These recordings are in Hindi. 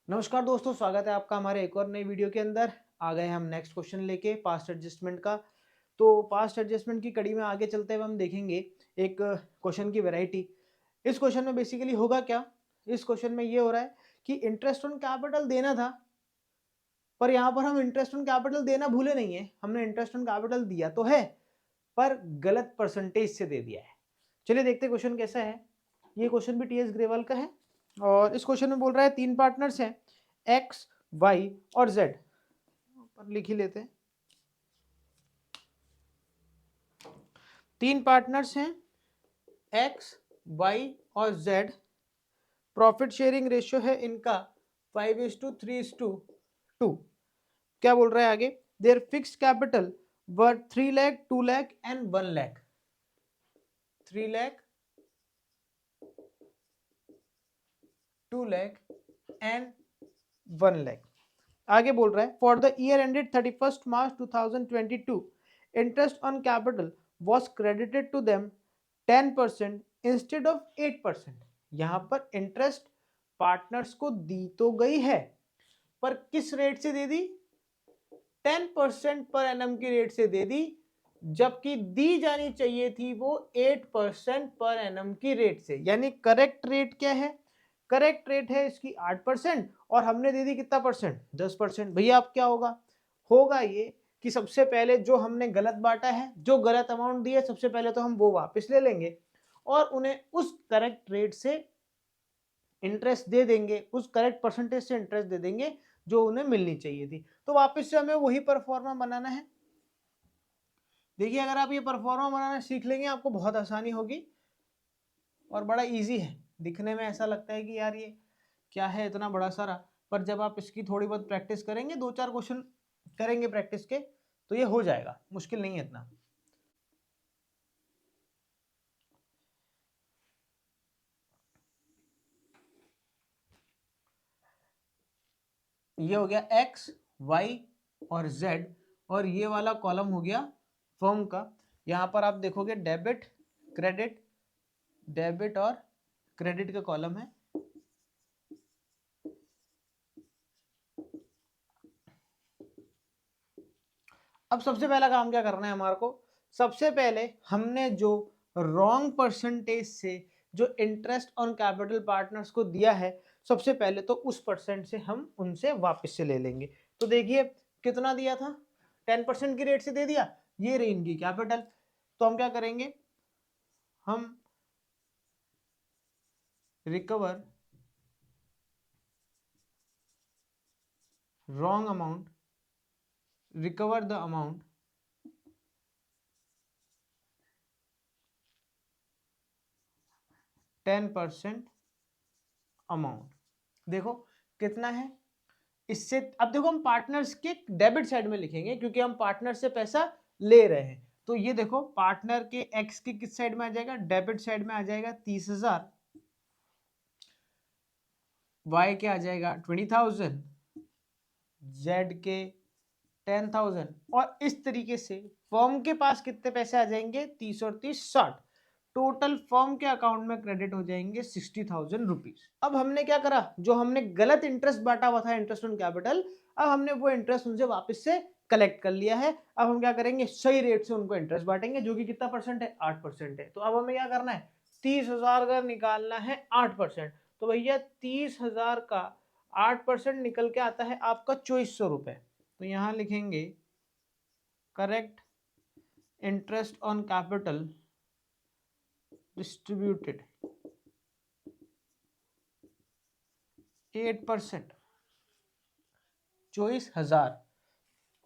नमस्कार दोस्तों, स्वागत है आपका हमारे एक और नई वीडियो के अंदर। आ गए हम नेक्स्ट क्वेश्चन लेके पास्ट एडजस्टमेंट का। तो पास्ट एडजस्टमेंट की कड़ी में आगे चलते हुए हम देखेंगे एक क्वेश्चन की वैरायटी। इस क्वेश्चन में बेसिकली होगा क्या, इस क्वेश्चन में ये हो रहा है कि इंटरेस्ट ऑन कैपिटल देना था, पर यहाँ पर हम इंटरेस्ट ऑन कैपिटल देना भूले नहीं है। हमने इंटरेस्ट ऑन कैपिटल दिया तो है, पर गलत परसेंटेज से दे दिया है। चलिए देखते हैं क्वेश्चन कैसा है। ये क्वेश्चन भी टीएस ग्रेवाल का है और इस क्वेश्चन में बोल रहा है तीन पार्टनर्स हैं, एक्स, वाई और जेड। पर लिख ही लेते हैं। तीन पार्टनर्स हैं, एक्स, वाई और जेड। प्रॉफिट शेयरिंग रेशियो है इनका 5:3:2। क्या बोल रहा है आगे? There fixed capital were 3 lakh, 2 lakh and 1 lakh. 3 lakh, 2 lakh and 1 lakh. आगे बोल रहा है for the year ended 31 March 2022 interest on capital was credited to them 10% instead of 8%। यहां पर इंटरेस्ट पार्टनर्स को दी तो गई है, पर किस रेट से दे दी? 10% पर एनम की रेट से दे दी, जबकि दी जानी चाहिए थी वो 8% पर एनम की रेट से। यानी करेक्ट रेट क्या है? करेक्ट रेट है इसकी 8% और हमने दे दी कितना परसेंट? 10%। भैया अब क्या होगा? होगा ये कि सबसे पहले जो हमने गलत बांटा है, जो गलत अमाउंट दी है, सबसे पहले तो हम वो वापस ले लेंगे और उन्हें उस करेक्ट रेट से इंटरेस्ट दे देंगे, उस करेक्ट परसेंटेज से इंटरेस्ट दे देंगे जो उन्हें मिलनी चाहिए थी। तो वापस से हमें वही परफॉर्मा बनाना है। देखिए, अगर आप ये परफॉर्मा बनाना सीख लेंगे आपको बहुत आसानी होगी और बड़ा इजी है। दिखने में ऐसा लगता है कि यार ये क्या है इतना बड़ा सारा, पर जब आप इसकी थोड़ी बहुत प्रैक्टिस करेंगे, 2-4 क्वेश्चन करेंगे प्रैक्टिस के, तो ये हो जाएगा। मुश्किल नहीं है इतना। ये हो गया एक्स, वाई और जेड, और ये वाला कॉलम हो गया फर्म का। यहां पर आप देखोगे डेबिट, क्रेडिट, डेबिट और क्रेडिट का कॉलम है। अब सबसे पहला काम क्या करना है हमारे को? सबसे पहले हमने जो रॉन्ग परसेंटेज से जो इंटरेस्ट ऑन कैपिटल पार्टनर्स को दिया है, सबसे पहले तो उस परसेंट से हम उनसे वापस से ले लेंगे। तो देखिए कितना दिया था? 10% की रेट से दे दिया। ये रही इनकी कैपिटल। तो हम क्या करेंगे? हम recover wrong amount, recover the amount 10% amount. देखो कितना है इससे। अब देखो हम पार्टनर्स के डेबिट साइड में लिखेंगे क्योंकि हम पार्टनर से पैसा ले रहे हैं। तो ये देखो पार्टनर के एक्स के किस साइड में आ जाएगा? डेबिट साइड में आ जाएगा 30,000, वाई के आ जाएगा 20,000, जेड के 10,000। और इस तरीके से फर्म के पास कितने पैसे आ जाएंगे? 30 और 30 60। टोटल फर्म के अकाउंट में क्रेडिट हो जाएंगे 60,000 रुपीज। अब हमने क्या करा? जो हमने गलत इंटरेस्ट बांटा हुआ था, इंटरेस्ट ऑन कैपिटल, अब हमने वो इंटरेस्ट उनसे वापस से कलेक्ट कर लिया है। अब हम क्या करेंगे? सही रेट से उनको इंटरेस्ट बांटेंगे, जो कि कितना परसेंट है? 8% है। तो अब हमें क्या करना है? 30,000 का निकालना है 8%। तो भैया 30,000 का 8% निकल के आता है आपका 2400 रुपए। तो यहां लिखेंगे correct interest on capital distributed 8%, 24,000।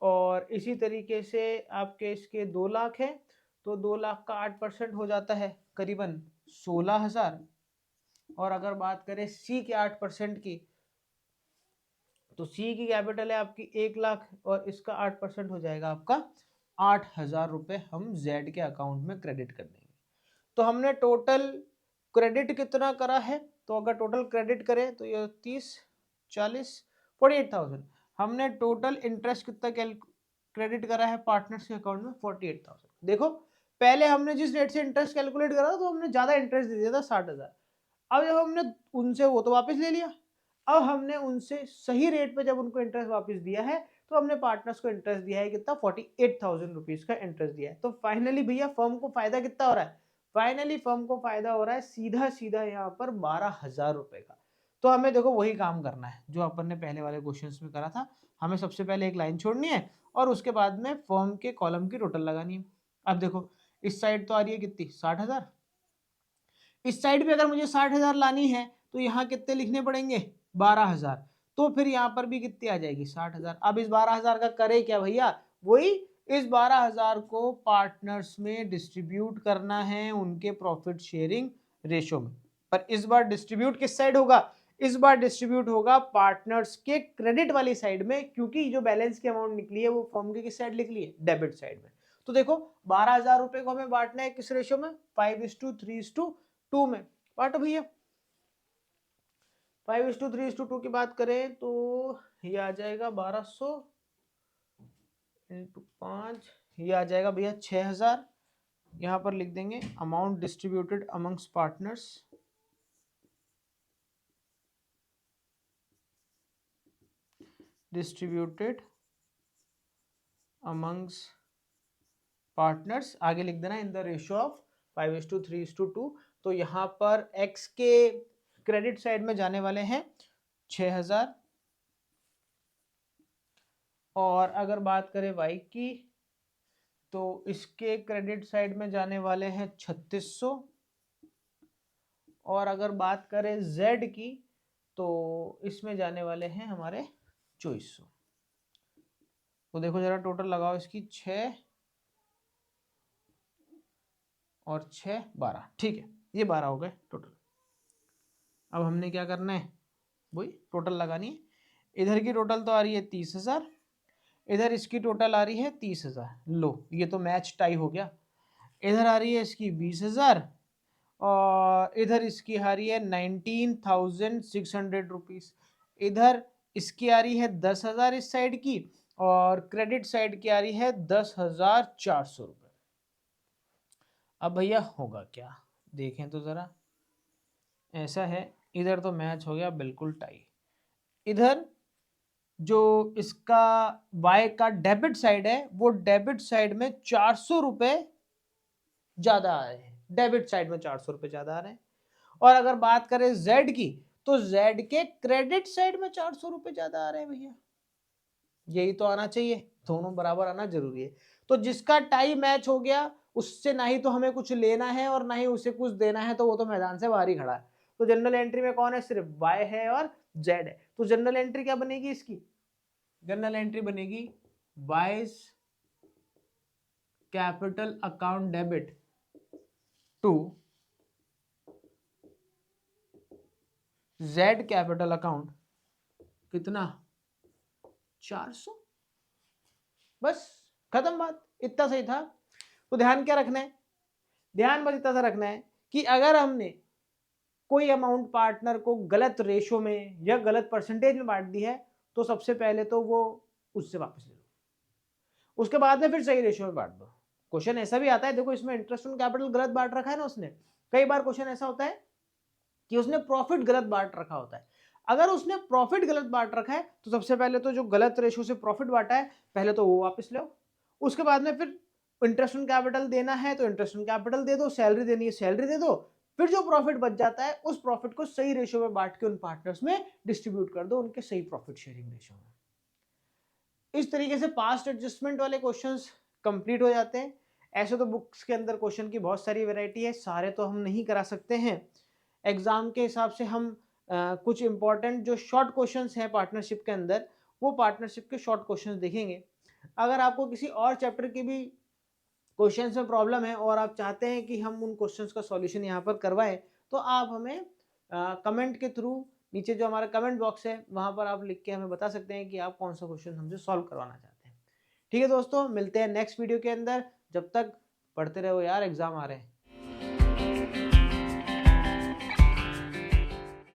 और इसी तरीके से आपके इसके 2 लाख है, तो 2 लाख का 8% हो जाता है करीबन 16,000। और अगर बात करें सी के 8% की, तो सी की कैपिटल है आपकी 1 लाख और इसका 8% हो जाएगा आपका 8,000 रुपए हम जेड के अकाउंट में क्रेडिट कर देंगे। तो हमने टोटल क्रेडिट कितना करा है? तो अगर टोटल क्रेडिट करें तो ये 30, 40, 48,000। हमने टोटल इंटरेस्ट कितना क्रेडिट करा है पार्टनर्स के अकाउंट में? 48,000। देखो पहले हमने जिस रेट से इंटरेस्ट कैलकुलेट करा तो हमने ज्यादा इंटरेस्ट दे दिया था 60,000। अब जब हमने उनसे वो तो वापस ले लिया, अब हमने उनसे सही रेट पे जब उनको इंटरेस्ट वापस दिया है तो हमने पार्टनर्स को इंटरेस्ट दिया है कितना 48,000 रुपीज का इंटरेस्ट दिया है। तो फाइनली भैया फर्म को फायदा कितना हो रहा है, फाइनली फर्म को फायदा हो रहा है सीधा सीधा यहाँ पर 12,000 रुपए का। तो हमें देखो वही काम करना है जो अपन ने पहले वाले क्वेश्चन में करा था। हमें सबसे पहले एक लाइन छोड़नी है और उसके बाद में फर्म के कॉलम की टोटल लगानी है। अब देखो इस साइड तो आ रही है कितनी 60,000, इस साइड पे अगर मुझे 60,000 लानी है तो यहाँ कितने लिखने पड़ेंगे 12,000। तो फिर यहाँ पर भी कितनी आ जाएगी 60,000। अब इस 12,000 का करे क्या भैया, वही इस 12,000 को पार्टनर्स में डिस्ट्रीब्यूट करना है उनके प्रॉफिट शेयरिंग रेशो में। पर इस बार डिस्ट्रीब्यूट किस साइड होगा, इस बार डिस्ट्रीब्यूट होगा पार्टनर्स के क्रेडिट वाली साइड में, क्योंकि जो बैलेंस की अमाउंट निकली है वो फर्म के किस साइड निकली है, डेबिट साइड में। तो देखो 12,000 रुपए को हमें बांटना है किस रेशो में, 5:3:2 में। बांटो भैया। 5:3:2 की बात करें तो ये आ जाएगा 1200 इंटू 5, ये आ जाएगा भैया 6,000। यहां पर लिख देंगे amount distributed amongst partners, distributed amongst partners, आगे लिख देना इन द रेशियो ऑफ 5:3:2। तो यहाँ पर x के क्रेडिट साइड में जाने वाले हैं 6,000, और अगर बात करें y की तो इसके क्रेडिट साइड में जाने वाले हैं 3,600, और अगर बात करें z की तो इसमें जाने वाले हैं हमारे 2,400। तो देखो जरा टोटल लगाओ इसकी 6 और 6 12, ठीक है ये 12 हो गए टोटल। अब हमने क्या करना है, वही टोटल लगानी है। इधर की टोटल तो आ रही है 30,000, इधर इसकी टोटल आ रही है 30,000। लो ये तो मैच टाई हो गया। इधर आ रही है इसकी 20,000 और इधर इसकी आ रही है 19,600 रुपीज। इधर इसकी आ रही है 10,000 इस साइड की, और क्रेडिट साइड की आ रही है 10,400 रुपये। अब भैया होगा क्या, देखें तो जरा। ऐसा है इधर तो मैच हो गया बिल्कुल टाई। इधर जो इसका y का डेबिट साइड है वो डेबिट साइड में 400 रुपए ज्यादा आ रहे हैं, डेबिट साइड में 400 रुपए ज्यादा आ रहे हैं। और अगर बात करें z की तो z के क्रेडिट साइड में 400 रुपए ज्यादा आ रहे हैं भैया। यही तो आना चाहिए, दोनों बराबर आना जरूरी है। तो जिसका टाई मैच हो गया उससे ना ही तो हमें कुछ लेना है और ना ही उसे कुछ देना है, तो वो तो मैदान से बाहर ही खड़ा है। तो जनरल एंट्री में कौन है, सिर्फ y है और z है। तो जनरल एंट्री क्या बनेगी इसकी, जनरल एंट्री बनेगी Y's capital account debit to Z capital account कितना 400। बस खत्म बात, इतना सही था। तो ध्यान क्या रखना है, ध्यान बस इतना सा रखना है कि अगर हमने कोई अमाउंट पार्टनर को गलत रेशो में या गलत परसेंटेज में बांट दी है तो सबसे पहले तो वो उससे वापस ले लो, उसके बाद में फिर सही रेशियो में बांट दो। क्वेश्चन ऐसा भी आता है, देखो इसमें इंटरेस्ट ऑन कैपिटल गलत बांट रखा है ना उसने। कई बार क्वेश्चन ऐसा होता है कि उसने प्रॉफिट गलत बांट रखा होता है। अगर उसने प्रॉफिट गलत बांट रखा है तो सबसे पहले तो जो गलत रेशियो से प्रॉफिट बांटा है पहले तो वो वापस लो, उसके बाद में फिर इंटरेस्ट ऑन कैपिटल देना है तो इंटरेस्ट ऑन कैपिटल दे दो, सैलरी देनी है सैलरी दे दो, फिर जो प्रॉफिट बच जाता है उस प्रॉफिट को सही रेशियो में बांट के उन पार्टनर्स में डिस्ट्रीब्यूट कर दो उनके सही प्रॉफिट शेयरिंग रेशियो में। इस तरीके से पास्ट एडजस्टमेंट वाले क्वेश्चंस कंप्लीट हो जाते हैं। ऐसे तो बुक्स के अंदर क्वेश्चन की बहुत सारी वैरायटी है, सारे तो हम नहीं करा सकते हैं। एग्जाम के हिसाब से हम कुछ इंपॉर्टेंट जो शॉर्ट क्वेश्चंस हैं पार्टनरशिप के अंदर वो पार्टनरशिप के शॉर्ट क्वेश्चंस देखेंगे। अगर आपको किसी और चैप्टर की भी क्वेश्चंस में प्रॉब्लम है और आप चाहते हैं कि हम उन क्वेश्चंस का सॉल्यूशन यहाँ पर करवाएं तो आप हमें कमेंट के थ्रू नीचे जो हमारा कमेंट बॉक्स है वहाँ पर आप लिख के हमें बता सकते हैं कि आप कौन सा क्वेश्चन हमसे सॉल्व करवाना चाहते हैं। ठीक है दोस्तों, मिलते हैं नेक्स्ट वीडियो के अंदर, जब तक पढ़ते रहो यार, एग्जाम आ रहे हैं।